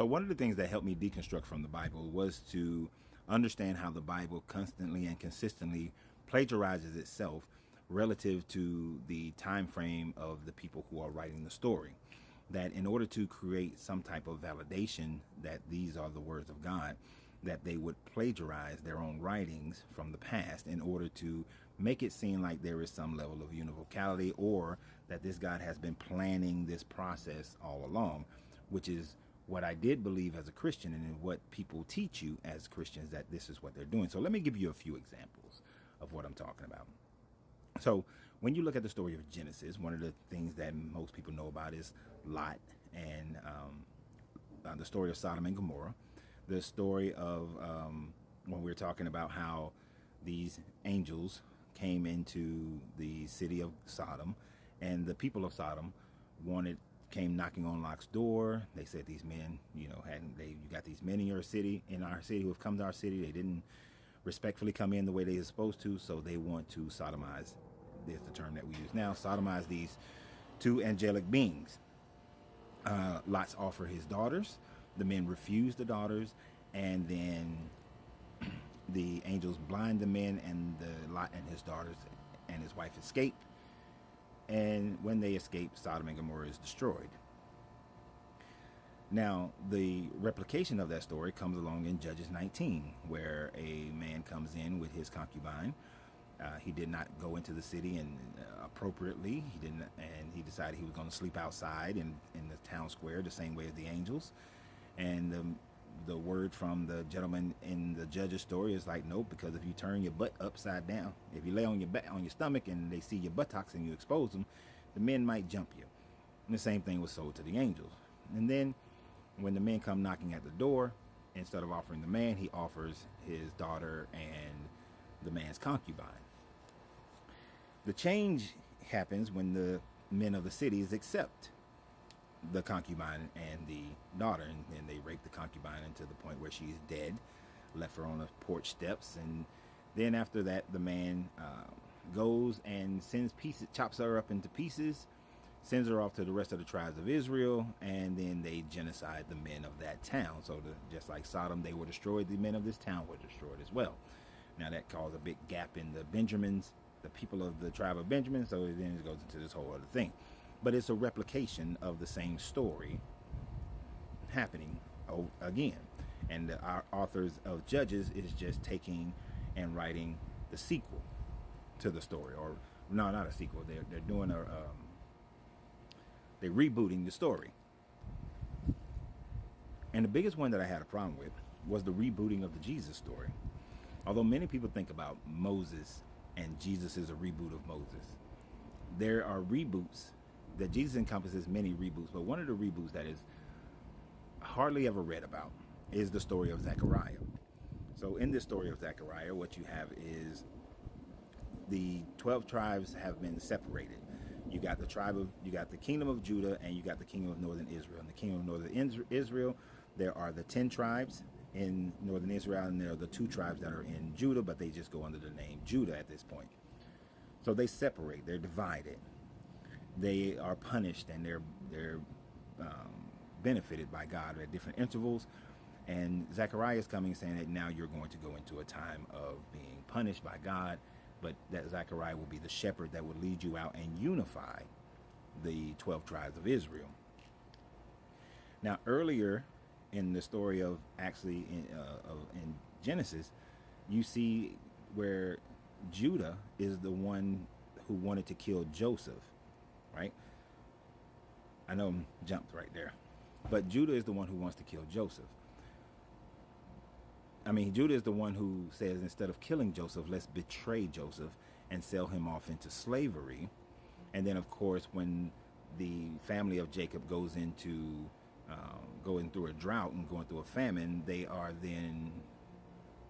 So one of the things that helped me deconstruct from the Bible was to understand how the Bible constantly and consistently plagiarizes itself relative to the time frame of the people who are writing the story. That in order to create some type of validation that these are the words of God, that they would plagiarize their own writings from the past in order to make it seem like there is some level of univocality, or that this God has been planning this process all along, which is what I did believe as a Christian, and what people teach you as Christians, that this is what they're doing. So let me give you a few examples of what I'm talking about. So when you look at the story of Genesis, one of the things that most people know about is Lot, and the story of Sodom and Gomorrah, the story of when we're talking about how these angels came into the city of Sodom, and the people of Sodom came knocking on Lot's door. They said these men, you got these men in our city who have come to our city. They didn't respectfully come in the way they were supposed to, so they want to sodomize. There's the term that we use now, sodomize these two angelic beings. Lot's offer his daughters. The men refuse the daughters, and then the angels blind the men, and Lot and his daughters and his wife escape. And when they escape, Sodom and Gomorrah is destroyed. Now, the replication of that story comes along in Judges 19, where a man comes in with his concubine. He did not go into the city and appropriately. He didn't, and he decided he was going to sleep outside in the town square, the same way as the angels. And the word from the gentleman in the Judge's story is like, nope, because if you turn your butt upside down, if you lay on your back, on your stomach, and they see your buttocks and you expose them, the men might jump you. And the same thing was sold to the angels. And then when the men come knocking at the door, instead of offering the man, he offers his daughter and the man's concubine. The change happens when the men of the cities accept the concubine and the daughter, and then they rape the concubine until the point where she's dead, left her on the porch steps. And then after that, the man goes and chops her up into pieces, sends her off to the rest of the tribes of Israel, and then they genocide the men of that town. So just like Sodom, they were destroyed, the men of this town were destroyed as well. Now that caused a big gap in the Benjamins, the people of the tribe of Benjamin, so then it goes into this whole other thing. But it's a replication of the same story happening again. And our authors of Judges is just taking and writing the sequel to the story. Or, no, not a sequel. They're doing they're rebooting the story. And the biggest one that I had a problem with was the rebooting of the Jesus story. Although many people think about Moses and Jesus is a reboot of Moses, there are reboots that Jesus encompasses many reboots, but one of the reboots that is hardly ever read about is the story of Zachariah. So in this story of Zachariah, what you have is the 12 tribes have been separated. You got the kingdom of Judah, and you got the kingdom of northern Israel. In the kingdom of northern Israel, there are the 10 tribes in northern Israel, and there are the 2 tribes that are in Judah, but they just go under the name Judah at this point. So they separate, they're divided. They are punished, and they're benefited by God at different intervals. And Zechariah is coming saying that now you're going to go into a time of being punished by God, but that Zechariah will be the shepherd that would lead you out and unify the 12 tribes of Israel. Now, earlier in the story of in Genesis, you see where Judah is the one who wanted to kill Joseph, right? I know I'm jumped right there, but Judah is the one who wants to kill Joseph. Judah is the one who says, instead of killing Joseph, let's betray Joseph and sell him off into slavery. And then, of course, when the family of Jacob goes into going through a drought and going through a famine, they are then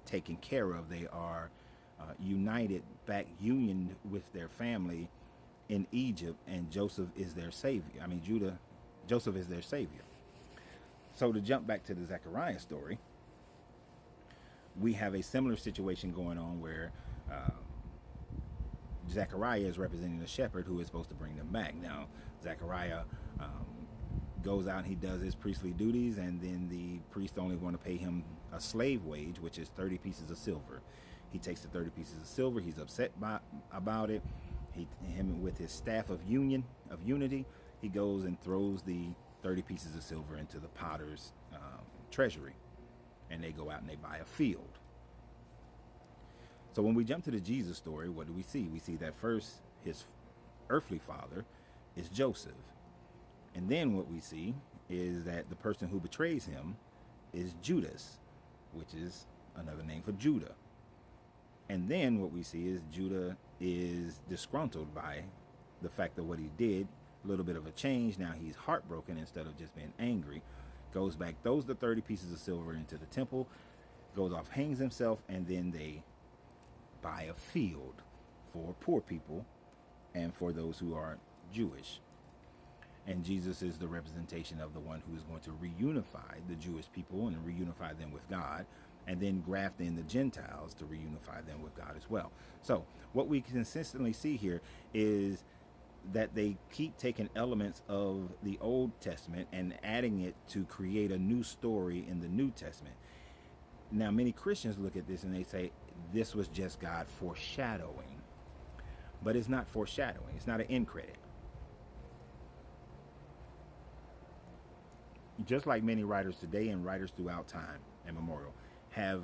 taken care of. They are united, back unioned with their family in Egypt, and Joseph is their savior. Joseph is their savior. So to jump back to the Zechariah story, we have a similar situation going on where Zechariah is representing the shepherd who is supposed to bring them back. Now, Zechariah goes out and he does his priestly duties, and then the priest only want to pay him a slave wage, which is 30 pieces of silver. He takes the 30 pieces of silver. He's upset about it. Him with his staff of unity, he goes and throws the 30 pieces of silver into the potter's treasury, and they go out and they buy a field. So when we jump to the Jesus story, what do we see? We see that first, his earthly father is Joseph. And then what we see is that the person who betrays him is Judas, which is another name for Judah. And then what we see is Judah is disgruntled by the fact of what he did, a little bit of a change. Now he's heartbroken instead of just being angry. Goes back, throws the 30 pieces of silver into the temple, goes off, hangs himself, and then they buy a field for poor people and for those who are Jewish. And Jesus is the representation of the one who is going to reunify the Jewish people and reunify them with God, and then graft in the Gentiles to reunify them with God as well. So what we consistently see here is that they keep taking elements of the Old Testament and adding it to create a new story in the New Testament. Now, many Christians look at this and they say, this was just God foreshadowing. But it's not foreshadowing. It's not an end credit. Just like many writers today and writers throughout time immemorial have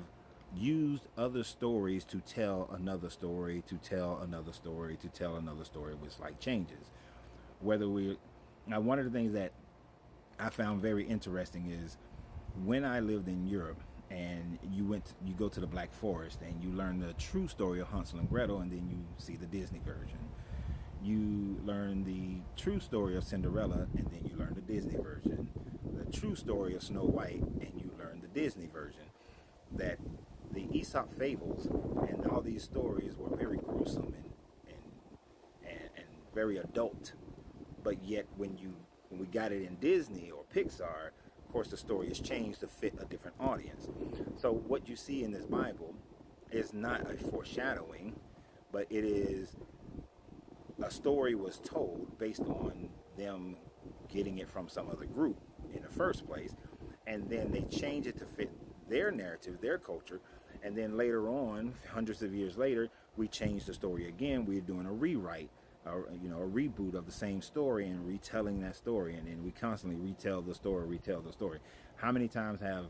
used other stories to tell another story, to tell another story, to tell another story, which like changes. Now, one of the things that I found very interesting is when I lived in Europe and you go to the Black Forest and you learn the true story of Hansel and Gretel, and then you see the Disney version. You learn the true story of Cinderella, and then you learn the Disney version. The true story of Snow White, and you learn the Disney version. That the Aesop fables and all these stories were very gruesome and very adult. But yet when we got it in Disney or Pixar, of course the story has changed to fit a different audience. So what you see in this Bible is not a foreshadowing, but it is a story was told based on them getting it from some other group in the first place, and then they change it to fit their narrative, their culture, and then later on, hundreds of years later, we change the story again. We're doing a rewrite, a reboot of the same story and retelling that story, and then we constantly retell the story. How many times have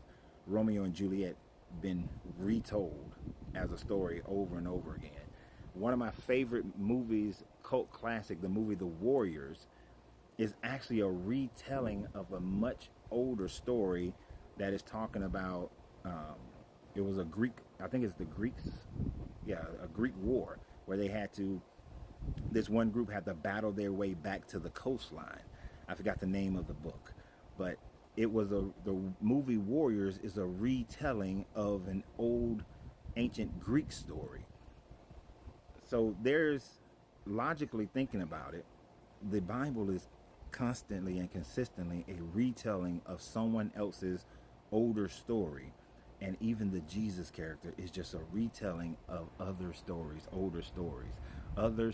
Romeo and Juliet been retold as a story over and over again? One of my favorite movies, cult classic, the movie The Warriors, is actually a retelling of a much older story that is talking about, it was a Greek, I think it's the Greeks, a Greek war, where this one group had to battle their way back to the coastline. I forgot the name of the book, but it was the movie Warriors is a retelling of an old ancient Greek story. So there's, logically thinking about it, the Bible is constantly and consistently a retelling of someone else's older story. And even the Jesus character is just a retelling of other stories, older stories, other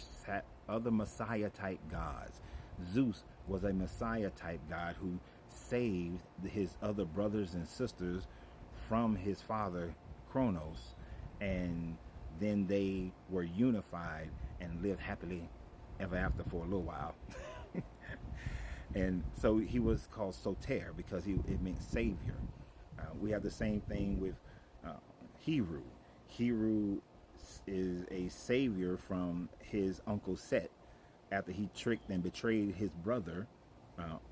Messiah type gods. Zeus was a Messiah type god who saved his other brothers and sisters from his father Kronos, and then they were unified and lived happily ever after for a little while. And so he was called Soter because it meant savior. We have the same thing with Heru. Heru is a savior from his uncle Set after he tricked and betrayed his brother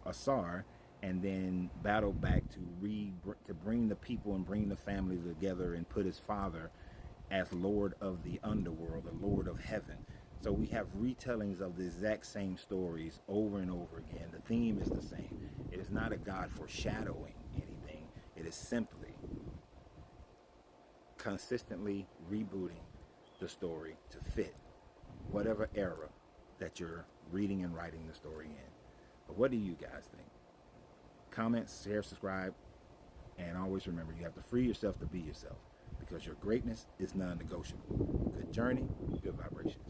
Asar, and then battled back to bring the people and bring the family together and put his father as Lord of the underworld, the Lord of heaven. So we have retellings of the exact same stories over and over again. The theme is the same. It is not a God foreshadowing anything. It is simply consistently rebooting the story to fit whatever era that you're reading and writing the story in. But what do you guys think? Comment, share, subscribe, and always remember, you have to free yourself to be yourself, because your greatness is non-negotiable. Good journey, good vibrations.